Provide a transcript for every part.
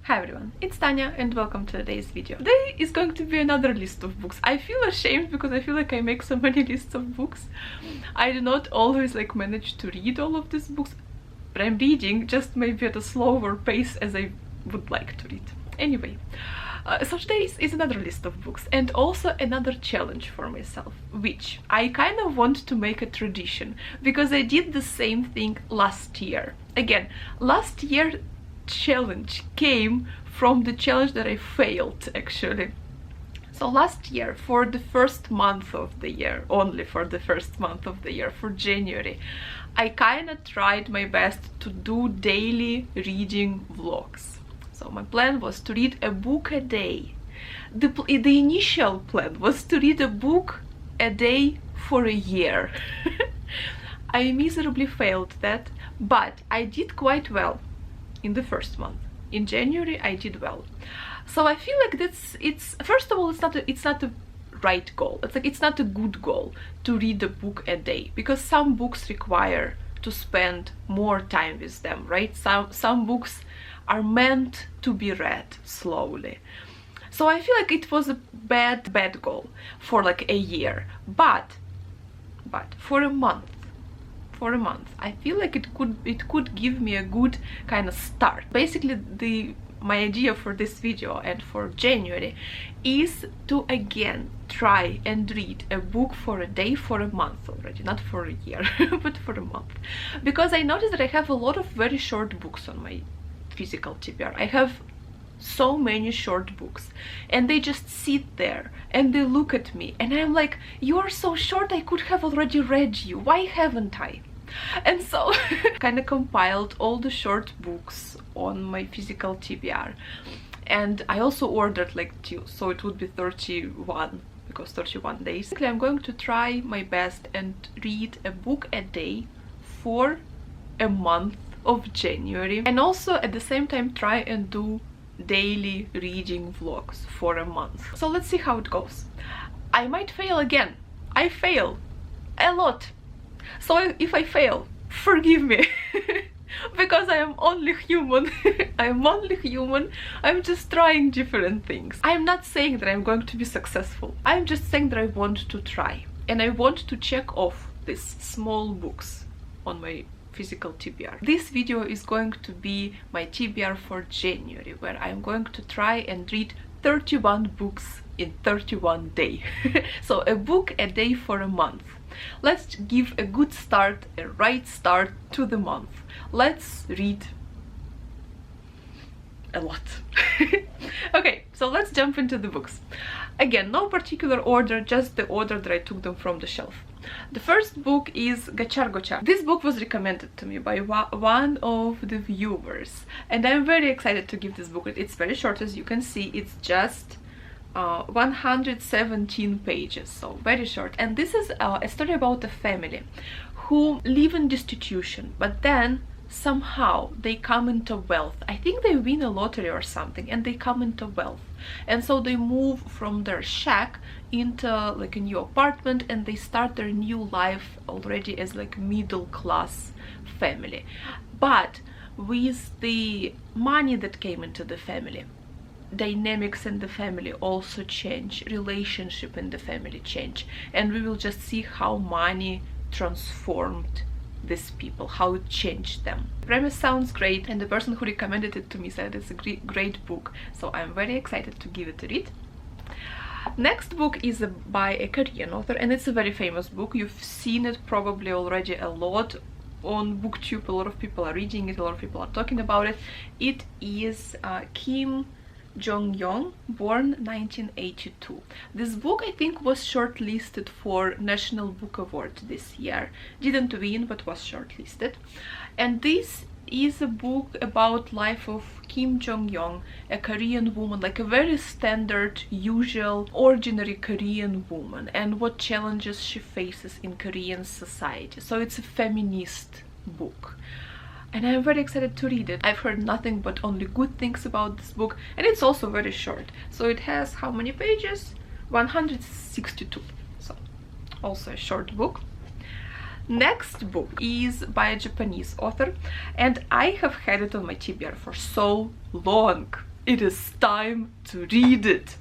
Hi everyone, it's Tanya and welcome to today's video. Today is going to be another list of books. I feel ashamed because I feel like I make so many lists of books. I do not always manage to read all of these books, but I'm reading just maybe at a slower pace as I would like to read. Anyway, so today is another list of books and also another challenge for myself, which I kind of want to make a tradition because I did the same thing last year. Again, last year challenge came from the challenge that I failed actually. So last year, for the first month of the year, only for the first month of the year, for January, I kind of tried my best to do daily reading vlogs. So my plan was to read a book a day. The initial plan was to read a book a day for a year. I miserably failed that, but I did quite well in the first month. In January I did well. So I feel like it's first of all, it's not a right goal. It's not a good goal to read a book a day, because some books require to spend more time with them, right? Some books are meant to be read slowly. So I feel like it was a bad goal for a year, but for a month, I feel like it could give me a good kind of start. Basically, my idea for this video and for January is to again try and read a book for a day for a month already, not for a year, but for a month. Because I noticed that I have a lot of very short books on my physical TBR. I have so many short books and they just sit there and they look at me and I'm like, you are so short, I could have already read you, why haven't I? And so kind of compiled all the short books on my physical TBR, and I also ordered two, so it would be 31, because 31 days. Basically, I'm going to try my best and read a book a day for a month of January, and also at the same time try and do daily reading vlogs for a month. So let's see how it goes. I might fail again. I fail a lot. So if I fail, forgive me. Because I am only human. I am only human. I'm just trying different things. I'm not saying that I'm going to be successful. I'm just saying that I want to try. And I want to check off these small books on my physical TBR. This video is going to be my TBR for January, where I'm going to try and read 31 books in 31 days. So a book a day for a month. Let's give a good start, a right start to the month. Let's read a lot. Okay, so let's jump into the books. Again, no particular order, just the order that I took them from the shelf. The first book is Gachar Gochar. This book was recommended to me by one of the viewers, and I'm very excited to give this book. It's very short, as you can see. It's just 117 pages, so very short. And this is a story about a family who live in destitution, but then somehow they come into wealth. I think they win a lottery or something and they come into wealth, and so they move from their shack into a new apartment and they start their new life already as middle class family. But with the money that came into the family, dynamics in the family also change, relationship in the family change, and we will just see how money transformed these people, how it changed them. The premise sounds great, and the person who recommended it to me said it's a great book, so I'm very excited to give it a read. Next book is by a Korean author, and it's a very famous book. You've seen it probably already a lot on BookTube. A lot of people are reading it, a lot of people are talking about it. It is Kim Jong-young, born 1982. This book, I think, was shortlisted for National Book Award this year. Didn't win, but was shortlisted. And this is a book about life of Kim Jong-young, a Korean woman, a very standard, usual, ordinary Korean woman, and what challenges she faces in Korean society. So it's a feminist book, and I'm very excited to read it. I've heard nothing but only good things about this book, and it's also very short. So it has how many pages? 162. So also a short book. Next book is by a Japanese author, and I have had it on my TBR for so long. it is time to read it.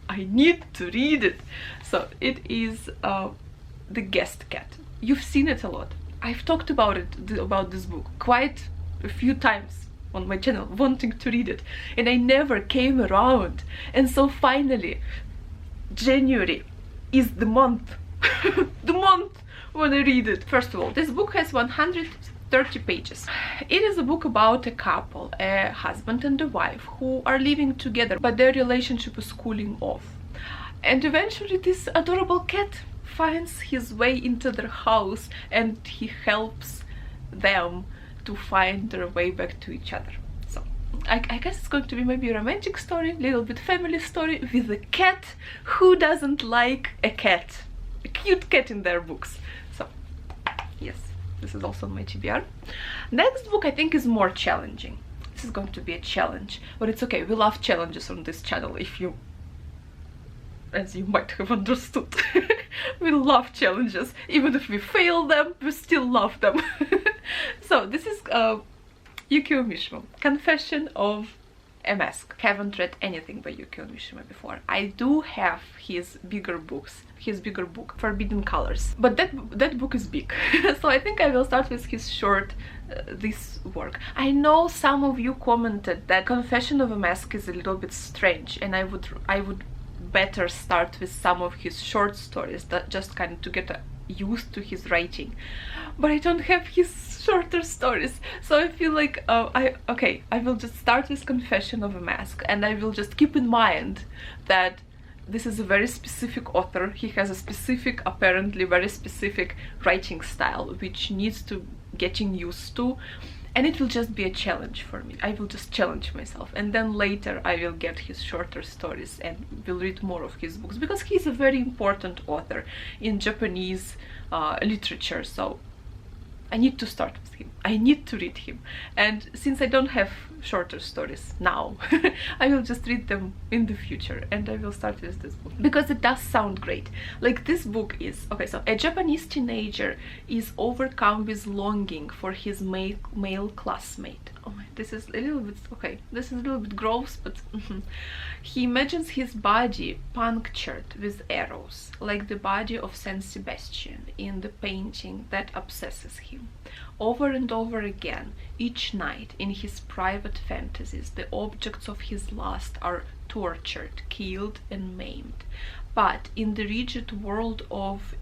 I need to read it. So it is The Guest Cat. You've seen it a lot. I've talked about this book quite a few times on my channel, wanting to read it, and I never came around. And so finally, January is the month, the month when I read it. First of all, this book has 130 pages. It is a book about a couple, a husband and a wife, who are living together, but their relationship is cooling off. And eventually this adorable cat finds his way into their house, and he helps them to find their way back to each other. So I guess it's going to be maybe a romantic story, little bit family story with a cat. Who doesn't like a cat? A cute cat in their books. So yes, this is also on my TBR. Next book I think is more challenging. This is going to be a challenge, but it's okay. We love challenges on this channel, if you, as you might have understood. We love challenges. Even if we fail them, we still love them. So this is Yukio Mishima, Confession of a Mask. Haven't read anything by Yukio Mishima before. I do have his bigger book, Forbidden Colors, but that book is big. So I think I will start with his short, this work. I know some of you commented that Confession of a Mask is a little bit strange, and I would better start with some of his short stories, that just kind of to get used to his writing. But I don't have his shorter stories, so I feel like I will just start with Confession of a Mask, and I will just keep in mind that this is a very specific author. He has a specific, apparently very specific writing style, which needs to getting used to, and it will just be a challenge for me. I will just challenge myself, and then later I will get his shorter stories and will read more of his books, because he's a very important author in Japanese literature. So I need to start with him. I need to read him, and since I don't have shorter stories now, I will just read them in the future, and I will start with this book because it does sound great. Like, this book is okay. So a Japanese teenager is overcome with longing for his male classmate. Oh my, this is a little bit okay. This is a little bit gross, but he imagines his body punctured with arrows, like the body of Saint Sebastian in the painting that obsesses him. Over and over again, each night, in his private fantasies, the objects of his lust are tortured, killed, and maimed. But in the rigid world of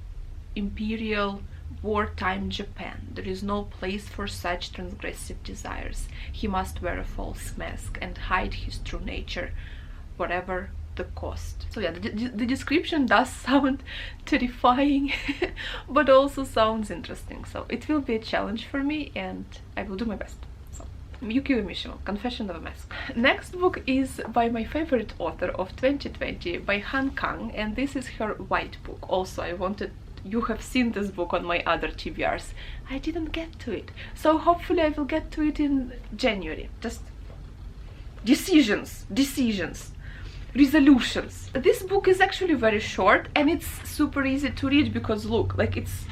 imperial wartime Japan, there is no place for such transgressive desires. He must wear a false mask and hide his true nature, whatever the cost. So yeah, the description does sound terrifying, but also sounds interesting. So it will be a challenge for me, and I will do my best. So, Yukio Mishima, Confession of a Mask. Next book is by my favorite author of 2020, by Han Kang, and this is her white book. Also, you have seen this book on my other TBRs. I didn't get to it, so hopefully I will get to it in January. Just decisions, resolutions. This book is actually very short, and it's super easy to read, because look, like it's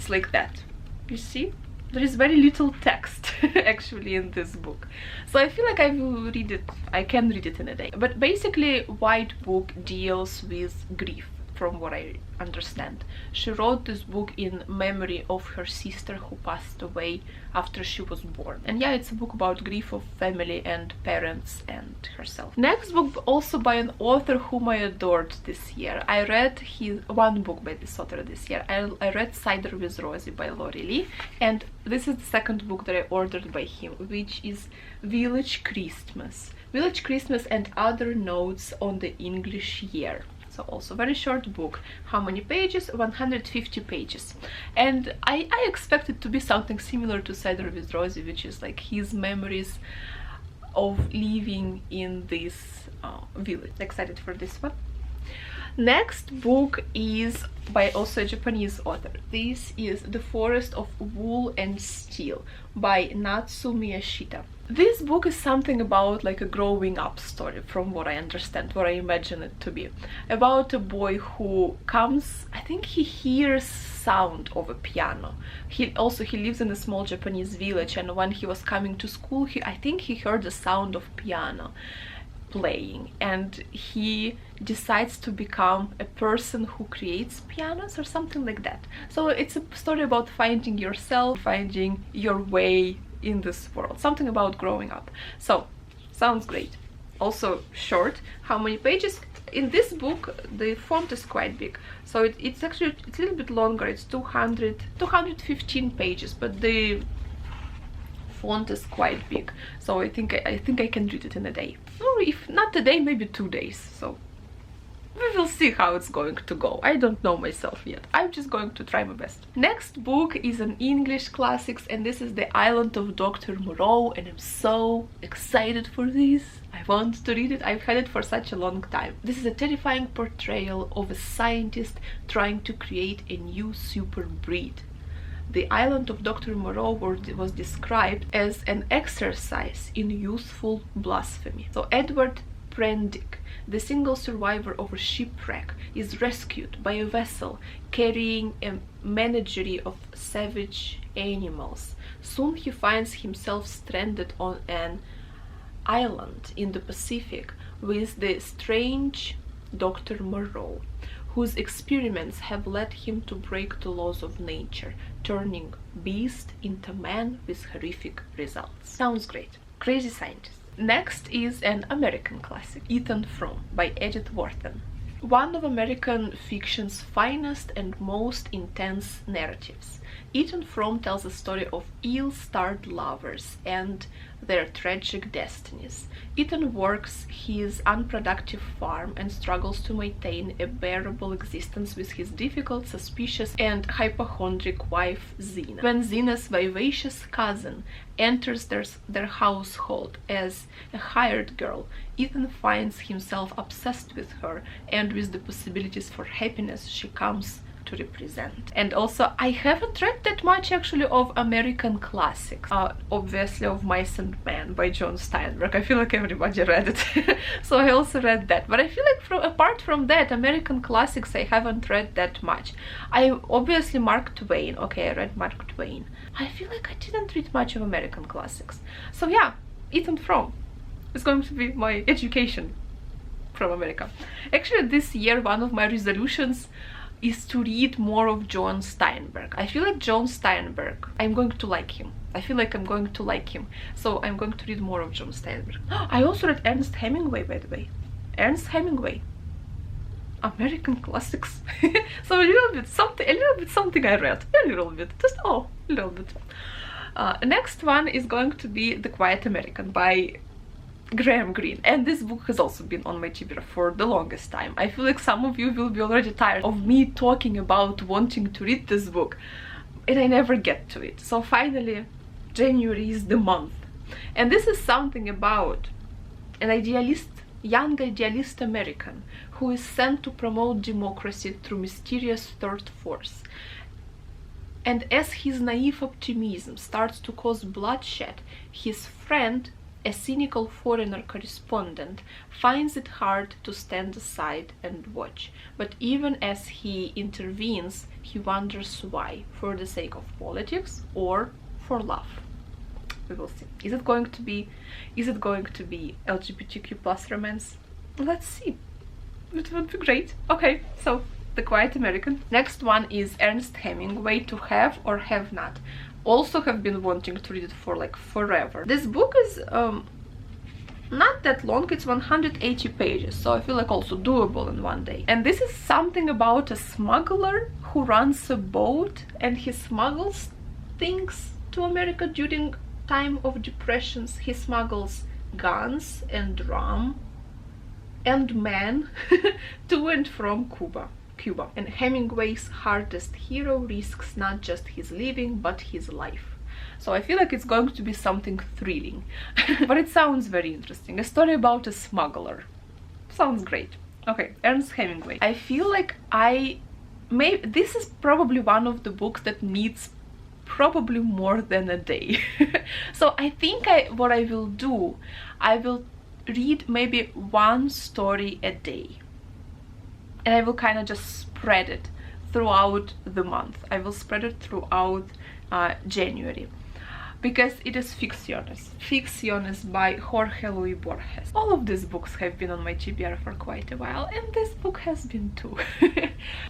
like that. You see? There is very little text actually in this book. So I feel like I will read it, I can read it in a day. But basically, white book deals with grief, from what I understand. She wrote this book in memory of her sister who passed away after she was born. And yeah, it's a book about grief of family and parents and herself. Next book, also by an author whom I adored this year. I read one book by this author this year. I read Cider with Rosie by Lori Lee, and this is the second book that I ordered by him, which is Village Christmas. Village Christmas and Other Notes on the English Year. So also very short book. How many pages? 150 pages. And I expect it to be something similar to Cider with Rosie, which is like his memories of living in this village. Excited for this one. Next book is by also a Japanese author. This is The Forest of Wool and Steel by Natsu Miyashita. This book is something about like a growing up story, from what I understand, what I imagine it to be. About a boy who comes, I think he hears sound of a piano. He lives in a small Japanese village, and when he was coming to school, I think he heard the sound of piano playing, and he decides to become a person who creates pianos or something like that. So it's a story about finding yourself, finding your way in this world, something about growing up. So sounds great. Also short. How many pages? In this book the font is quite big, so it's a little bit longer. It's 215 pages, but the font is quite big, so I think I can read it in a day, or if not a day, maybe 2 days. So we will see how it's going to go. I don't know myself yet. I'm just going to try my best. Next book is an English classics, and this is The Island of Dr. Moreau, and I'm so excited for this. I want to read it. I've had it for such a long time. This is a terrifying portrayal of a scientist trying to create a new super breed. The Island of Dr. Moreau was described as an exercise in youthful blasphemy. So Edward Prendick, the single survivor of a shipwreck, is rescued by a vessel carrying a menagerie of savage animals. Soon he finds himself stranded on an island in the Pacific with the strange Dr. Moreau, whose experiments have led him to break the laws of nature, turning beast into man with horrific results. Sounds great. Crazy scientist. Next is an American classic, Ethan Frome by Edith Wharton. One of American fiction's finest and most intense narratives. Ethan Frome tells a story of ill-starred lovers and their tragic destinies. Ethan works his unproductive farm and struggles to maintain a bearable existence with his difficult, suspicious, and hypochondriac wife Zena. When Zena's vivacious cousin enters their household as a hired girl, Ethan finds himself obsessed with her and with the possibilities for happiness she comes to represent. And also, I haven't read that much actually of American classics. Obviously of Mice and Men by John Steinbeck. I feel like everybody read it. So I also read that. But I feel like apart from that, American classics I haven't read that much. I obviously Mark Twain. Okay, I read Mark Twain. I feel like I didn't read much of American classics. So yeah, Ethan Frome is going to be my education from America. Actually, this year one of my resolutions is to read more of John Steinbeck. I feel like John Steinbeck, I'm going to like him. I feel like I'm going to like him. So I'm going to read more of John Steinbeck. I also read Ernest Hemingway, by the way. Ernest Hemingway. American classics. So a little bit something I read. A little bit. Just a little bit. Next one is going to be The Quiet American by Graham Greene, and this book has also been on my TBR for the longest time. I feel like some of you will be already tired of me talking about wanting to read this book, and I never get to it. So finally, January is the month, and this is something about an young idealist American who is sent to promote democracy through mysterious third force. And as his naive optimism starts to cause bloodshed, his friend, a cynical foreigner correspondent, finds it hard to stand aside and watch. But even as he intervenes, he wonders why, for the sake of politics or for love. We will see. Is it going to be LGBTQ plus romance? Let's see. It would be great. Okay, so The Quiet American. Next one is Ernest Hemingway, To Have or Have Not. Also have been wanting to read it for like forever. This book is not that long. It's 180 pages, so I feel like also doable in one day. And this is something about a smuggler who runs a boat, and he smuggles things to America during time of depressions. He smuggles guns and rum and men to and from Cuba. And Hemingway's hardest hero risks not just his living but his life. So I feel like it's going to be something thrilling. But it sounds very interesting. A story about a smuggler. Sounds great. Okay, Ernest Hemingway. I feel like this is probably one of the books that needs probably more than a day. So I think what I will do, I will read maybe one story a day, and I will kind of just spread it throughout the month. I will spread it throughout January, because it is Ficciones. Ficciones by Jorge Luis Borges. All of these books have been on my TBR for quite a while, and this book has been too.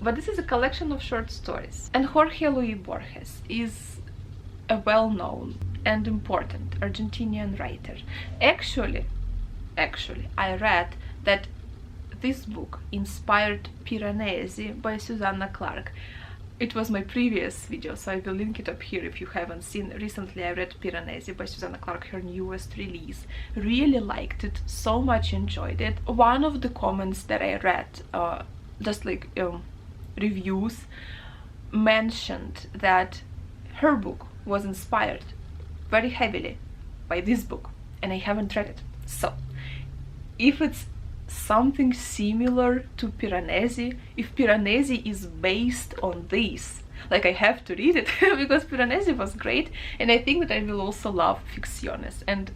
But this is a collection of short stories. And Jorge Luis Borges is a well-known and important Argentinian writer. Actually, I read that this book inspired Piranesi by Susanna Clarke. It was my previous video, so I will link it up here if you haven't seen. Recently I read Piranesi by Susanna Clarke, her newest release. Really liked it, so much enjoyed it. One of the comments that I read, just like reviews, mentioned that her book was inspired very heavily by this book, and I haven't read it. So if it's something similar to Piranesi, if Piranesi is based on this, like, I have to read it because Piranesi was great, and I think that I will also love Ficciones. And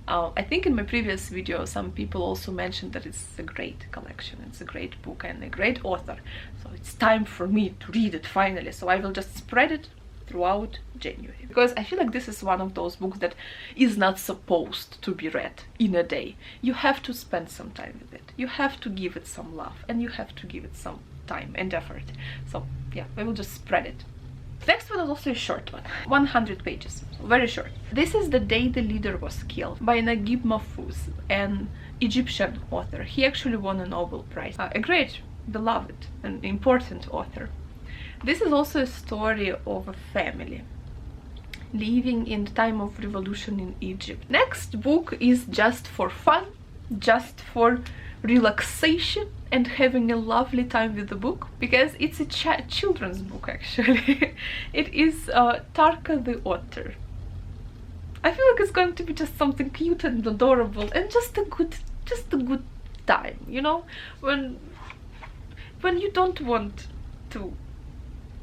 I think in my previous video some people also mentioned that it's a great collection, it's a great book and a great author, so it's time for me to read it finally. So I will just spread it throughout January, because I feel like this is one of those books that is not supposed to be read in a day. You have to spend some time with it, you have to give it some love, and you have to give it some time and effort. So yeah, I will just spread it. Next one is also a short one, 100 pages, very short. This is The Day the Leader Was Killed by Naguib Mahfouz, an Egyptian author. He actually won a Nobel Prize, a great, beloved and important author. This is also a story of a family living in the time of revolution in Egypt. Next book is just for fun, just for relaxation and having a lovely time with the book, because it's a children's book actually. It is Tarka the Otter. I feel like it's going to be just something cute and adorable and just a good time, you know, when you don't want to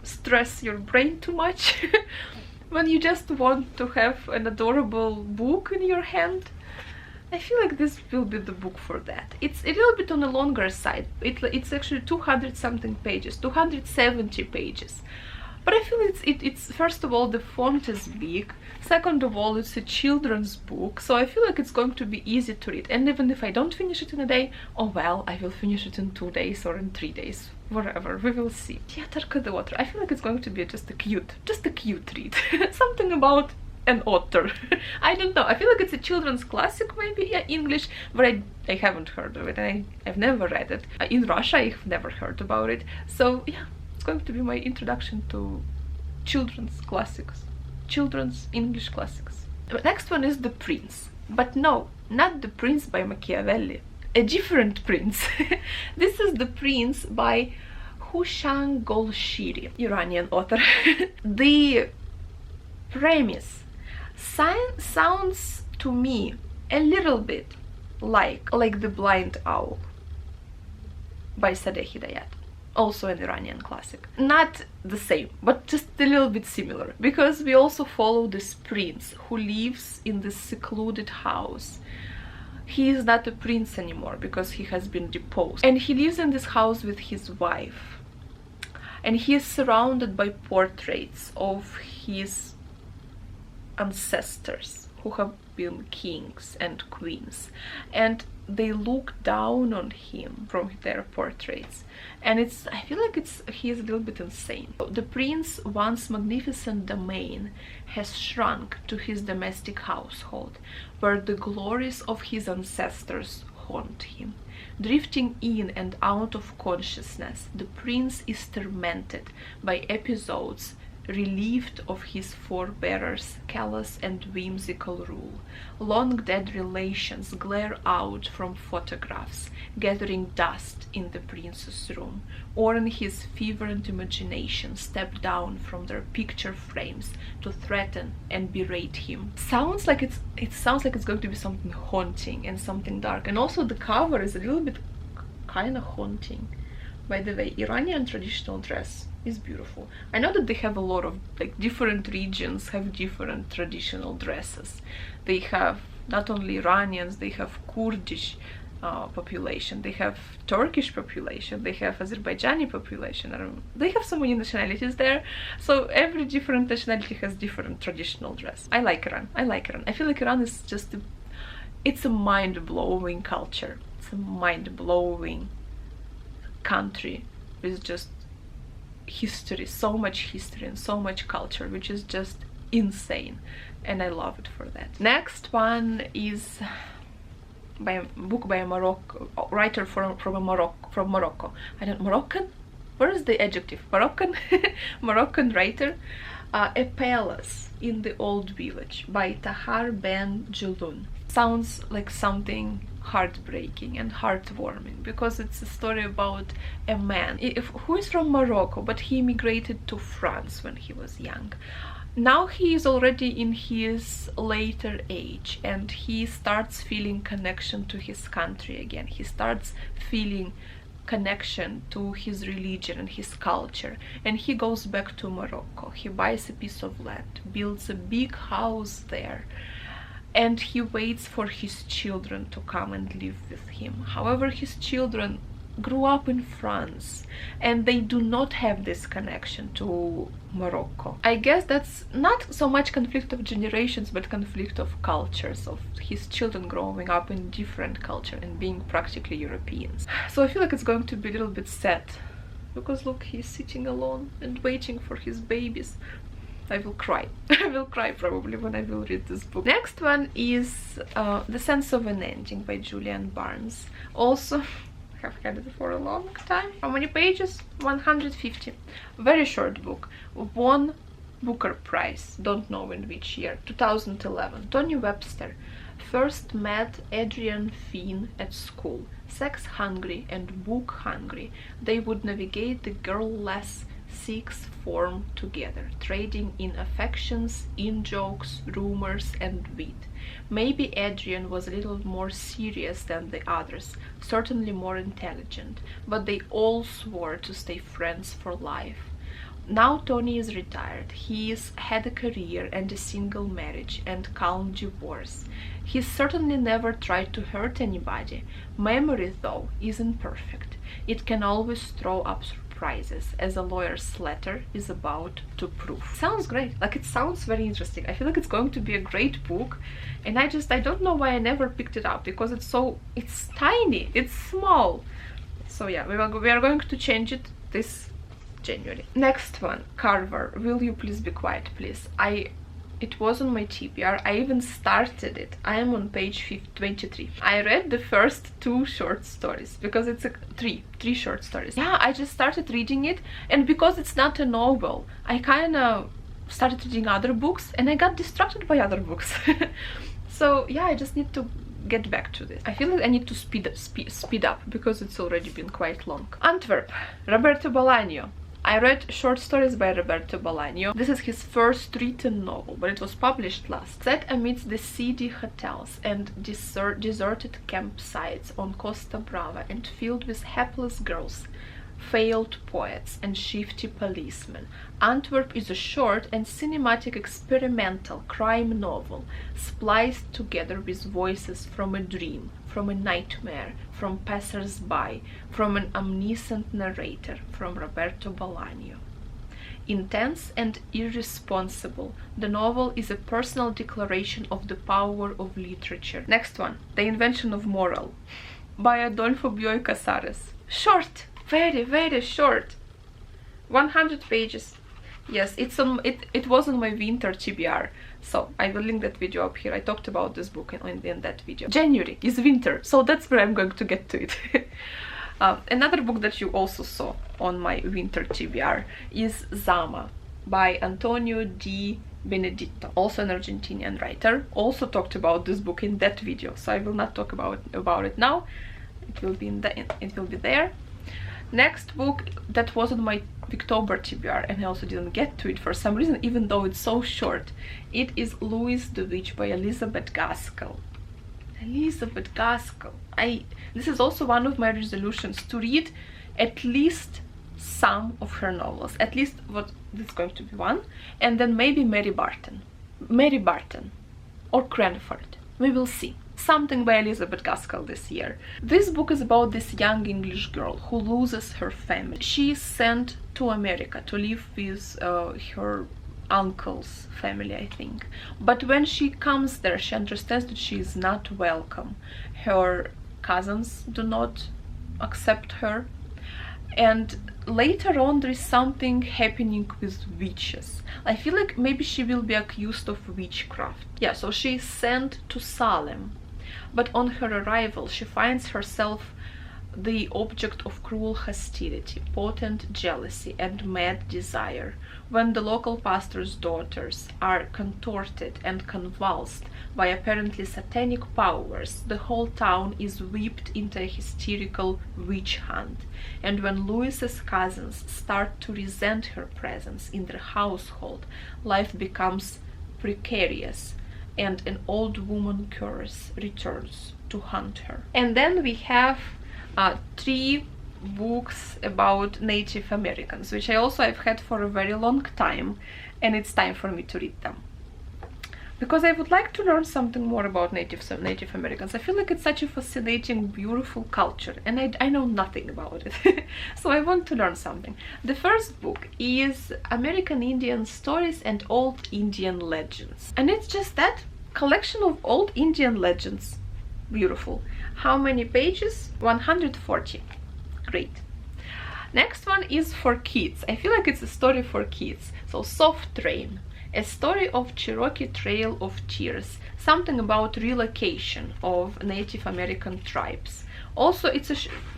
stress your brain too much, when you just want to have an adorable book in your hand. I feel like this will be the book for that. It's a little bit on the longer side. It's actually 200 something pages, 270 pages. But I feel it's first of all, the font is big, second of all, it's a children's book, so I feel like it's going to be easy to read. And even if I don't finish it in a day, oh well, I will finish it in 2 days or in 3 days, whatever, we will see. Yeah, Tarka the Otter. I feel like it's going to be just a cute read. Something about an otter. I don't know, I feel like it's a children's classic, maybe, yeah, English, but I haven't heard of it, and I've never read it. In Russia I've never heard about it, so yeah, it's going to be my introduction to children's classics, children's English classics. The next one is The Prince, but no, not The Prince by Machiavelli, a different prince. This is The Prince by Houshang Golshiri, Iranian author. The premise sounds to me a little bit like The Blind Owl by Sadeh Hidayat, also an Iranian classic. Not the same, but just a little bit similar, because we also follow this prince who lives in this secluded house. He is not a prince anymore because he has been deposed, and he lives in this house with his wife, and he is surrounded by portraits of his ancestors who have been kings and queens, and they look down on him from their portraits, and I feel like he is a little bit insane. The prince's once magnificent domain has shrunk to his domestic household, where the glories of his ancestors haunt him. Drifting in and out of consciousness, the prince is tormented by episodes relieved of his forebears' callous and whimsical rule. Long-dead relations glare out from photographs, gathering dust in the prince's room, or in his fevered imagination step down from their picture frames to threaten and berate him. It sounds like it's going to be something haunting and something dark, and also the cover is a little bit kind of haunting. By the way, Iranian traditional dress is beautiful. I know that they have a lot of, like, different regions have different traditional dresses. They have not only Iranians, they have Kurdish population, they have Turkish population, they have Azerbaijani population. They have so many nationalities there, so every different nationality has different traditional dress. I like Iran. I like Iran. I feel like Iran is just it's a mind-blowing culture. It's a mind-blowing country with just history, so much history and so much culture, which is just insane, and I love it for that. Next one is by a book by a writer from Morocco. I don't Moroccan. Where is the adjective? Moroccan. Moroccan writer. A Palace in the Old Village by Tahar Ben Jelloun. Sounds like something heartbreaking and heartwarming, because it's a story about a man who is from Morocco, but he immigrated to France when he was young. Now he is already in his later age, and he starts feeling connection to his country again. He starts feeling connection to his religion and his culture, and he goes back to Morocco. He buys a piece of land, builds a big house there, and he waits for his children to come and live with him. However, his children grew up in France, and they do not have this connection to Morocco. I guess that's not so much conflict of generations, but conflict of cultures, of his children growing up in different culture and being practically Europeans. So I feel like it's going to be a little bit sad, because look, he's sitting alone and waiting for his babies. I will cry. I will cry probably when I will read this book. Next one is The Sense of an Ending by Julian Barnes. Also, have had it for a long time. How many pages? 150. Very short book. Won Booker Prize, don't know in which year, 2011. Tony Webster first met Adrian Finn at school. Sex hungry and book hungry, they would navigate the girl-less sixth form together, trading in affections, in-jokes, rumors, and wit. Maybe Adrian was a little more serious than the others, certainly more intelligent, but they all swore to stay friends for life. Now Tony is retired. He's had a career and a single marriage and calm divorce. He's certainly never tried to hurt anybody. Memory, though, isn't perfect. It can always throw up surprises, as a lawyer's letter is about to prove. Sounds great. Like, it sounds very interesting. I feel like it's going to be a great book, and I don't know why I never picked it up, because it's tiny, it's small. So yeah, we are going to change it this January. Next one, Carver, Will You Please Be Quiet, Please. It was on my TBR. I even started it. I am on page 23. I read the first 2 short stories, because it's three short stories. Yeah, I just started reading it, and because it's not a novel, I kind of started reading other books, and I got distracted by other books. So yeah, I just need to get back to this. I feel like I need to speed up, because it's already been quite long. Antwerp, Roberto Bolaño. I read short stories by Roberto Bolaño. This is his first written novel, but it was published last. Set amidst the seedy hotels and deserted campsites on Costa Brava, and filled with hapless girls, failed poets, and shifty policemen, Antwerp is a short and cinematic experimental crime novel, spliced together with voices from a dream, from a nightmare, from passers-by, from an omniscient narrator, from Roberto Bolaño. Intense and irresponsible, the novel is a personal declaration of the power of literature. Next one, The Invention of Moral by Adolfo Bioy Casares. Short, very, very short. 100 pages. Yes, it was on my winter TBR, so I will link that video up here. I talked about this book in that video. January is winter, so that's where I'm going to get to it. Another book that you also saw on my winter TBR is Zama by Antonio Di Benedetto, also an Argentinian writer. Also talked about this book in that video, so I will not talk about it now. It will be there. Next book that was on my October TBR, and I also didn't get to it for some reason, even though it's so short. It is Louis the Witch by Elizabeth Gaskell. Elizabeth Gaskell. This is also one of my resolutions, to read at least some of her novels, at least what this is going to be one, and then maybe Mary Barton or Cranford. We will see. Something by Elizabeth Gaskell this year. This book is about this young English girl who loses her family. She is sent to America to live with her uncle's family, I think. But when she comes there, she understands that she is not welcome. Her cousins do not accept her. And later on there is something happening with witches. I feel like maybe she will be accused of witchcraft. Yeah, so she is sent to Salem. But on her arrival, she finds herself the object of cruel hostility, potent jealousy, and mad desire. When the local pastor's daughters are contorted and convulsed by apparently satanic powers, the whole town is whipped into a hysterical witch hunt. And when Louis's cousins start to resent her presence in their household, life becomes precarious, and an old woman curse returns to haunt her. And then we have 3 books about Native Americans, which I've had for a very long time, and it's time for me to read them. Because I would like to learn something more about Native Americans. I feel like it's such a fascinating, beautiful culture, and I know nothing about it. So I want to learn something. The first book is American Indian Stories and Old Indian Legends. And it's just that collection of old Indian legends. Beautiful. How many pages? 140. Great. Next one is for kids. I feel like it's a story for kids. So Soft Rain. A story of Cherokee Trail of Tears, something about relocation of Native American tribes. Also,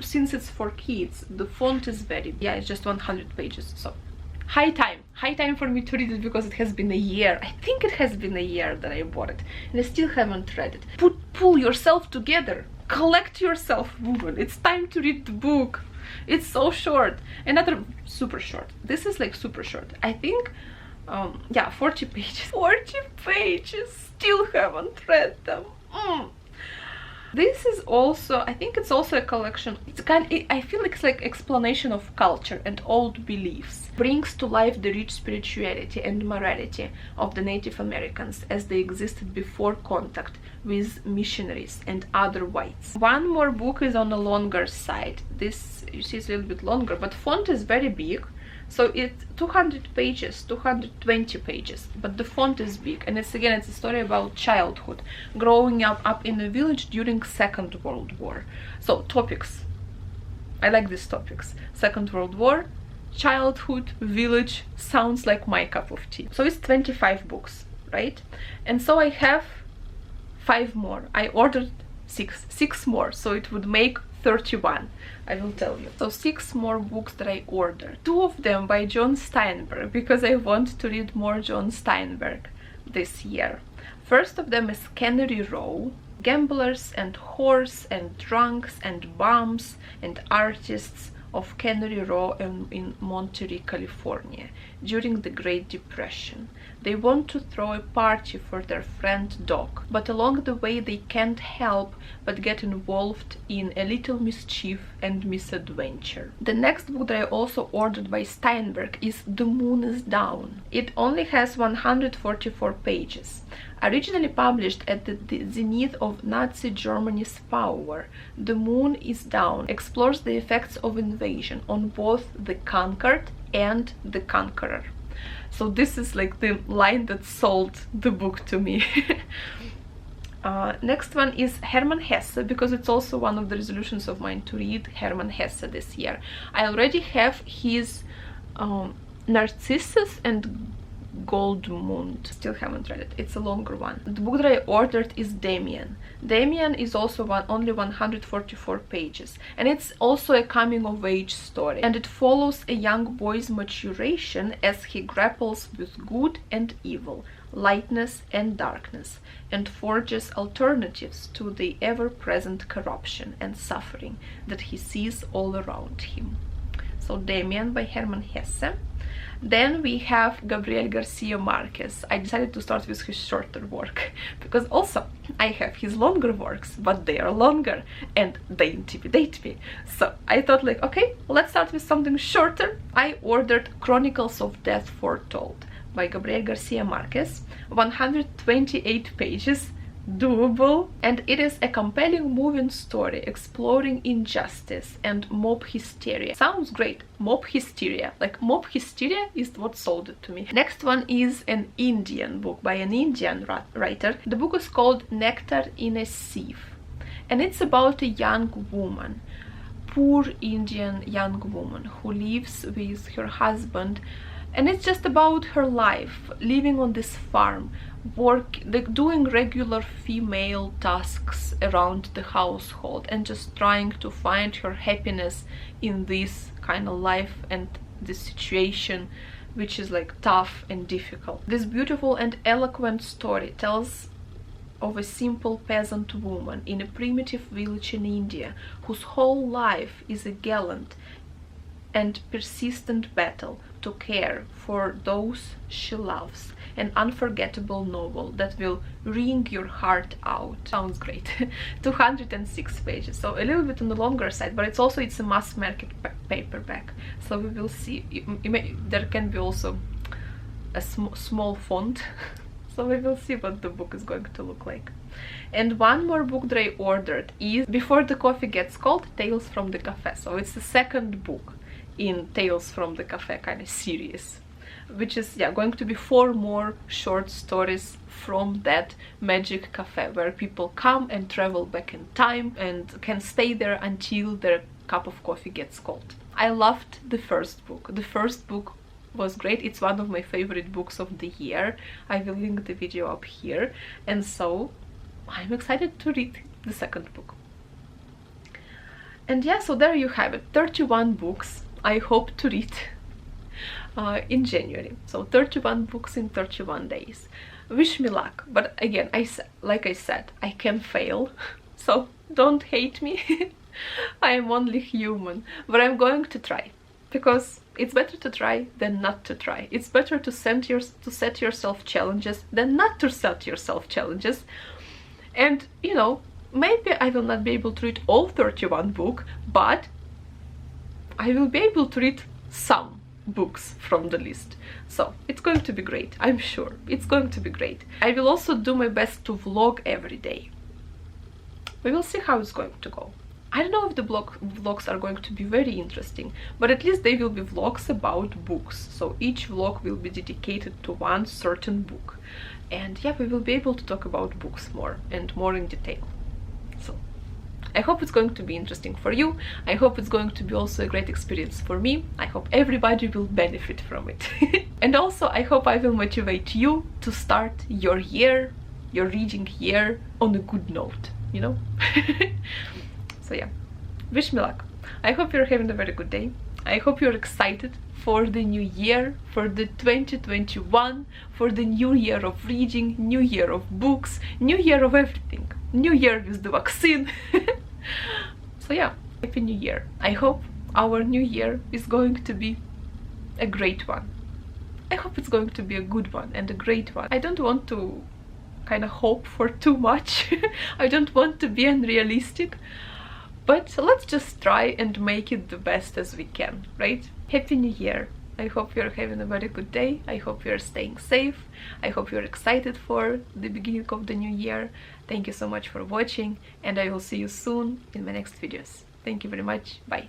since it's for kids, the font is it's just 100 pages. So high time for me to read it, because it has been a year. I think it has been a year that I bought it, and I still haven't read it. Pull yourself together, collect yourself, woman. It's time to read the book. It's so short. Another super short. This is like super short. I think 40 pages. 40 pages! Still haven't read them. This is also, I think it's also a collection. I feel like it's like explanation of culture and old beliefs. Brings to life the rich spirituality and morality of the Native Americans as they existed before contact with missionaries and other whites. One more book is on the longer side. This, you see, it's a little bit longer, but font is very big. So it's 200 pages, 220 pages, but the font is big, and it's a story about childhood, growing up in a village during Second World War. So topics, I like these topics. Second World War, childhood, village, sounds like my cup of tea. So it's 25 books, right? And so I have 5 more. I ordered 6 more, so it would make 31. I will tell you. So 6 more books that I ordered. 2 of them by John Steinbeck, because I want to read more John Steinbeck this year. First of them is Cannery Row, Gamblers and Whores and Drunks and Bums and Artists of Cannery Row in Monterey, California, during the Great Depression. They want to throw a party for their friend Doc, but along the way they can't help but get involved in a little mischief and misadventure. The next book that I also ordered by Steinbeck is The Moon is Down. It only has 144 pages. Originally published at the zenith of Nazi Germany's power, The Moon is Down explores the effects of invasion on both the conquered and the conqueror. So this is like the line that sold the book to me. Next one is Hermann Hesse, because it's also one of the resolutions of mine to read Hermann Hesse this year. I already have his Narcissus and Goldmund. Still haven't read it. It's a longer one. The book that I ordered is Damien. Damien is also only 144 pages, and it's also a coming-of-age story, and it follows a young boy's maturation as he grapples with good and evil, lightness and darkness, and forges alternatives to the ever-present corruption and suffering that he sees all around him. So Damien by Hermann Hesse. Then we have Gabriel Garcia Marquez. I decided to start with his shorter work because also I have his longer works, but they are longer and they intimidate me. So I thought like, okay, let's start with something shorter. I ordered Chronicles of Death Foretold by Gabriel Garcia Marquez, 128 pages, doable, and it is a compelling moving story exploring injustice and mob hysteria. Sounds great. Mob hysteria, like mob hysteria is what sold it to me. Next one is an Indian book by an Indian writer. The book is called Nectar in a Sieve, and it's about a young woman, poor Indian young woman who lives with her husband, and it's just about her life living on this farm, like doing regular female tasks around the household and just trying to find her happiness in this kind of life and this situation, which is like tough and difficult. This beautiful and eloquent story tells of a simple peasant woman in a primitive village in India whose whole life is a gallant and persistent battle to care for those she loves. An unforgettable novel that will wring your heart out. Sounds great. 206 pages, so a little bit on the longer side, but it's a mass market paperback, so we will see. There can be also a small font so we will see what the book is going to look like. And one more book that I ordered is Before the Coffee Gets Cold, Tales from the Cafe. So it's the second book in Tales from the Cafe kind of series, which is going to be 4 more short stories from that magic cafe where people come and travel back in time and can stay there until their cup of coffee gets cold. I loved the first book. The first book was great. It's one of my favorite books of the year. I will link the video up here, and so I'm excited to read the second book. And so there you have it, 31 books I hope to read in January. So 31 books in 31 days. Wish me luck, but again, like I said, I can fail, so don't hate me. I am only human, but I'm going to try, because it's better to try than not to try. It's better to set yourself challenges than not to set yourself challenges. And maybe I will not be able to read all 31 books, but I will be able to read some books from the list. So it's going to be great. I'm sure it's going to be great. I will also do my best to vlog every day. We will see how it's going to go. I don't know if the vlogs are going to be very interesting, but at least they will be vlogs about books. So each vlog will be dedicated to one certain book. And we will be able to talk about books more and more in detail. So I hope it's going to be interesting for you. I hope it's going to be also a great experience for me. I hope everybody will benefit from it. And also I hope I will motivate you to start your reading year on a good note, So wish me luck. I hope you're having a very good day. I hope you're excited for the new year, for the 2021, for the new year of reading, new year of books, new year of everything, new year with the vaccine. So happy new year. I hope our new year is going to be a great one. I hope it's going to be a good one and a great one. I don't want to kind of hope for too much. I don't want to be unrealistic, but let's just try and make it the best as we can, right? Happy New Year. I hope you're having a very good day. I hope you're staying safe. I hope you're excited for the beginning of the new year. Thank you so much for watching, and I will see you soon in my next videos. Thank you very much. Bye.